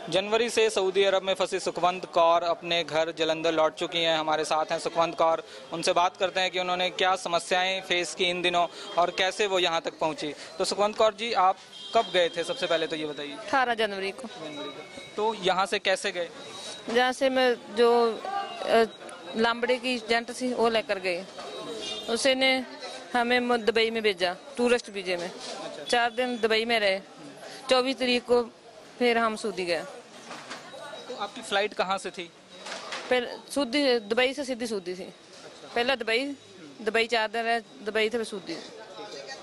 जनवरी से सऊदी अरब में फंसी सुखवंत कौर अपने घर जालंधर लौट चुकी हैं। हमारे साथ हैं सुखवंत कौर, उनसे बात करते हैं कि उन्होंने क्या समस्याएं फेस की इन दिनों और कैसे वो यहाँ तक पहुँची। तो सुखवंत कौर जी, आप कब गए थे, सबसे पहले तो ये बताइए। 18 जनवरी को। तो यहाँ से कैसे गए? जहाँ से मैं जो लामबड़े की एजेंट थी वो लेकर गई, उसने हमें दुबई में भेजा टूरिस्ट वीजे में। 4 दिन दुबई में रहे, 24 तारीख को फिर हम सऊदी गए। तो आपकी फ्लाइट कहाँ से थी? पहले सऊदी, दुबई से सीधी सऊदी थी। पहले दुबई 4 दिन रहे, दुबई से सऊदी।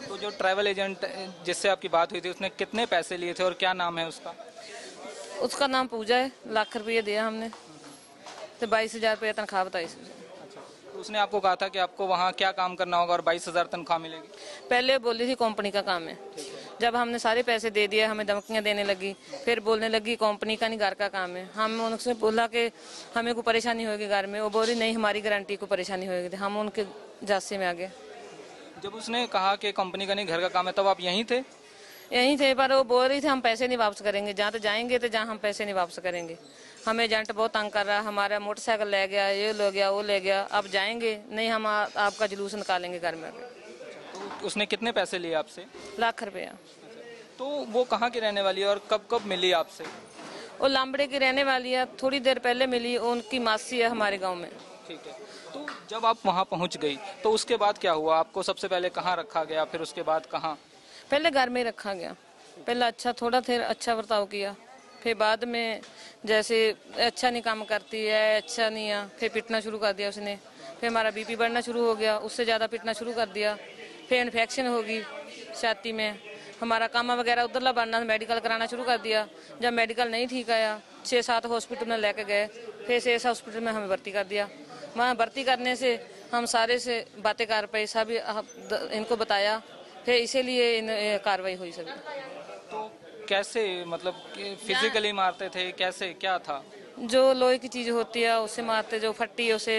तो जो ट्रैवल एजेंट जिससे आपकी बात हुई थी उसने कितने पैसे लिए थे और क्या नाम है उसका? उसका नाम पूजा है। लाख रुपये दिया हमने, तो 22,000 रुपये तनख्वाह बताई। तो उसने आपको कहा था कि आपको वहाँ क्या काम करना होगा और 22,000 तनख्वाह मिलेगी? पहले बोली थी कंपनी का काम है। जब हमने सारे पैसे दे दिए, हमें धमकियां देने लगी। फिर बोलने लगी कंपनी का नहीं, घर का काम है। हम उनसे बोला कि हमें कोई परेशानी होगी घर में, वो बोली नहीं हमारी गारंटी को परेशानी होगी। हम उनके जासे में आ गए। जब उसने कहा कि कंपनी का नहीं घर का काम है, तब आप यहीं थे? यहीं थे, पर वो बोल रही थी हम पैसे नहीं वापस करेंगे। जहाँ तो जाएंगे तो जहाँ हम पैसे नहीं वापस करेंगे। हमें एजेंट बहुत तंग कर रहा, हमारा मोटरसाइकिल ले गया, ये ले गया, वो ले गया। अब जाएंगे नहीं, हम आपका जुलूस निकालेंगे घर में। तो उसने कितने पैसे लिए आपसे? 1 लाख रुपया। तो वो कहाँ की रहने वाली है और कब कब मिली आपसे? वो लामबड़े की रहने वाली है, थोड़ी देर पहले मिली। उनकी मासी है हमारे गाँव में। ठीक है। तो जब आप वहाँ पहुँच गई तो उसके बाद क्या हुआ? आपको सबसे पहले कहाँ रखा गया, फिर उसके बाद कहाँ? पहले घर में रखा गया। पहले थोड़ा अच्छा बर्ताव किया। फिर बाद में जैसे अच्छा नहीं काम करती है, अच्छा नहीं है, फिर पिटना शुरू कर दिया उसने। फिर हमारा बीपी बढ़ना शुरू हो गया, उससे ज़्यादा पिटना शुरू कर दिया। फिर इन्फेक्शन होगी छाती में, हमारा कामा वगैरह उधरला बढ़ना, मेडिकल कराना शुरू कर दिया। जब मेडिकल नहीं ठीक आया, 6-7 हॉस्पिटल में लेके गए। फिर 6 हॉस्पिटल में हमें भर्ती कर दिया। वहाँ भर्ती करने से हम सारे से बातें कर पाए, सभी इनको बताया। फिर इसीलिए इन कार्रवाई हुई सभी। तो कैसे, मतलब फिजिकली मारते थे, कैसे, क्या था? जो लोहे की चीज होती है उससे मारते, जो फट्टी उसे,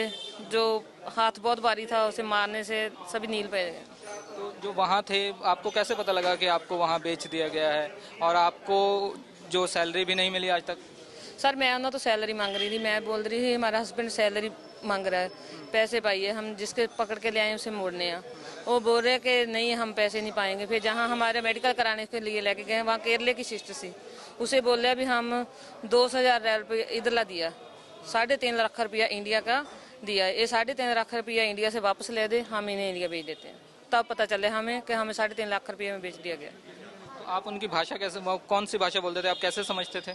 जो हाथ बहुत भारी था उसे मारने से सभी नील पे गए। तो जो वहाँ थे, आपको कैसे पता लगा कि आपको वहाँ बेच दिया गया है और आपको जो सैलरी भी नहीं मिली आज तक? सर मैं उन्होंने तो सैलरी मांग रही थी। मैं बोल रही थी हमारा हस्बैंड सैलरी मांग रहा है, पैसे पाइए, हम जिसके पकड़ के ले आए उसे मोड़ने हैं। वो बोल रहे कि नहीं हम पैसे नहीं पाएंगे। फिर जहाँ हमारे मेडिकल कराने के लिए लेके गए, वहाँ केरले की सिस्टर थी, उसे बोले अभी हम 2,000 रुपये इधर ला दिया, 3.5 लाख रुपया इंडिया का दिया। ये 3.5 लाख रुपया इंडिया से वापस ले दे, हम इन्हें इंडिया भेज देते हैं। तब पता चले हमें कि हमें 3.5 लाख रुपये में बेच दिया गया। तो आप उनकी भाषा कैसे, कौन सी भाषा बोलते थे, आप कैसे समझते थे?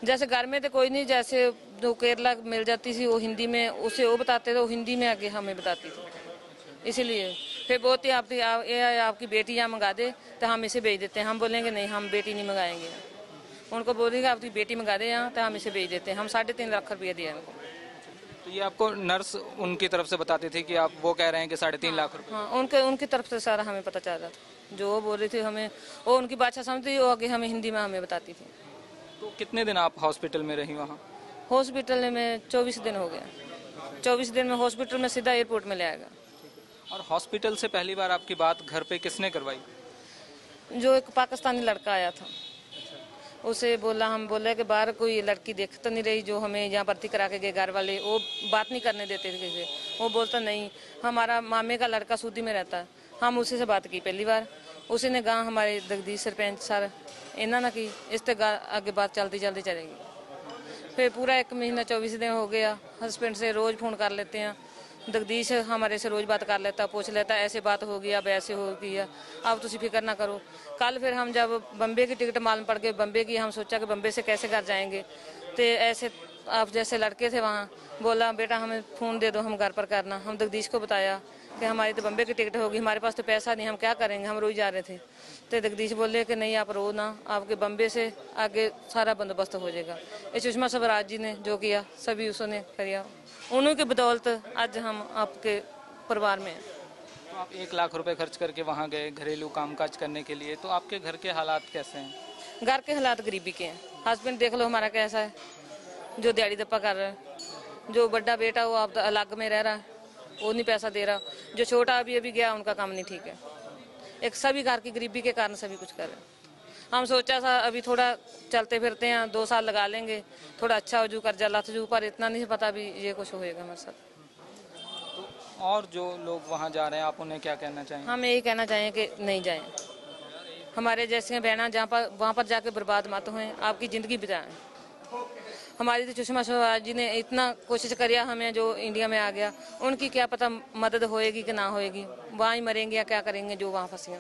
जैसे घर में तो कोई नहीं, जैसे जो केरला मिल जाती थी वो हिंदी में उसे वो बताते थे, वो हिंदी में आगे हमें बताती थी। इसीलिए फिर बहुत ही आपकी बेटी यहाँ मंगा दे तो हम इसे भेज देते हैं। हम बोलेंगे नहीं हम बेटी नहीं मंगाएंगे। उनको बोलेंगे आपकी बेटी मंगा दे यहाँ, तो हम इसे भेज देते हैं। हम 3.5 लाख रुपया दिया उनको। तो ये आपको नर्स उनकी तरफ से बताती थी कि आप वो कह रहे हैं कि 3.5 लाख रुपये? हाँ, उनकी तरफ से सारा हमें पता चल रहा था। जो वो बोल रही थी हमें, वो उनकी भाषा समझती, वो आगे हमें हिंदी में हमें बताती थी। तो कितने दिन आप हॉस्पिटल में रही वहाँ? हॉस्पिटल में 24 दिन हो गया। 24 दिन में हॉस्पिटल में सीधा एयरपोर्ट में ले आएगा। और हॉस्पिटल से पहली बार आपकी बात घर पे किसने करवाई? जो एक पाकिस्तानी लड़का आया था, उसे बोला, हम बोले कि बाहर कोई लड़की देख तो नहीं रही जो हमें यहाँ भर्ती करा के गए। घर वाले वो बात नहीं करने देते थे किसी से। वो बोलता नहीं हमारा मामे का लड़का सऊदी में रहता है। हम उसी से बात की पहली बार। उसी ने कहा हमारे जगदीश सरपंच सर इन्हों ने की, इस ते आगे बात चलती चलेगी। फिर पूरा 1 महीना 24 दिन हो गया। हस्बैंड से रोज़ फ़ोन कर लेते हैं। जगदीश हमारे से रोज़ बात कर लेता, पूछ लेता ऐसे बात हो गई, अब ऐसे हो गई है, अब तुम फिक्र ना करो। कल फिर हम जब बम्बे की टिकट मालूम पड़ गई बम्बे की, हम सोचा कि बम्बे से कैसे घर जाएंगे। तो ऐसे आप जैसे लड़के थे वहाँ, बोला बेटा हमें फ़ोन दे दो, हम घर पर करना। हम जगदीश को बताया कि हमारी तो बम्बे की टिकट होगी, हमारे पास तो पैसा नहीं, हम क्या करेंगे, हम रोज़ जा रहे थे। तो जगदीश बोले कि नहीं आप रो ना, आपके बम्बे से आगे सारा बंदोबस्त हो जाएगा। ये सुषमा स्वराज जी ने जो किया सभी उसने किया, उन्हीं की बदौलत आज हम आपके परिवार में हैं। तो आप 1 लाख रुपए खर्च करके वहाँ गए घरेलू कामकाज करने के लिए, तो आपके घर के हालात कैसे हैं? घर के हालात गरीबी के हैं। हस्बैंड देख लो हमारा कैसा है, जो दिहाड़ी दप्पा कर रहा है। जो बड़ा बेटा वो आप अलग में रह रहा है, वो नहीं पैसा दे रहा। जो छोटा अभी गया उनका काम नहीं ठीक है। एक सभी घर की गरीबी के कारण सभी कुछ कर रहे हैं। हम सोचा था अभी थोड़ा चलते फिरते हैं, 2 साल लगा लेंगे, थोड़ा अच्छा हो जू कर्जा लथ जू, पर इतना नहीं पता भी ये कुछ होएगा हमारे साथ। और जो लोग वहाँ जा रहे हैं आप उन्हें क्या कहना चाहेंगे? हम यही कहना चाहें कि नहीं जाएं, हमारे जैसे बहना जहाँ पर वहाँ पर जाके बर्बाद मत हुए, आपकी ज़िंदगी बिताएं। हमारी तो सुषमा स्वराज जी ने इतना कोशिश करिया हमें, जो इंडिया में आ गया, उनकी क्या पता मदद होएगी कि ना होएगी, वहाँ ही मरेंगे या क्या करेंगे जो वहाँ फंसे हैं।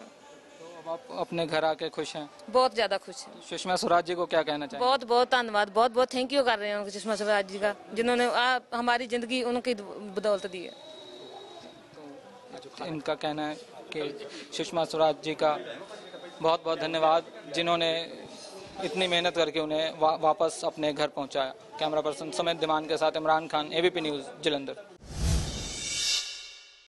तो अब आप अपने घर आके खुश हैं? बहुत ज़्यादा खुश हैं। सुषमा स्वराज जी को क्या कहना चाहेंगे? बहुत बहुत धन्यवाद, बहुत बहुत थैंक यू कर रहे हैं उनके सुषमा स्वराज जी का, जिन्होंने हमारी ज़िंदगी उनकी बदौलत दी है। इनका कहना है कि सुषमा स्वराज जी का बहुत बहुत धन्यवाद, जिन्होंने इतनी मेहनत करके उन्हें वापस अपने घर पहुंचाया। कैमरा पर्सन समेत दिमान के साथ इमरान खान, एबीपी न्यूज़, जलंधर।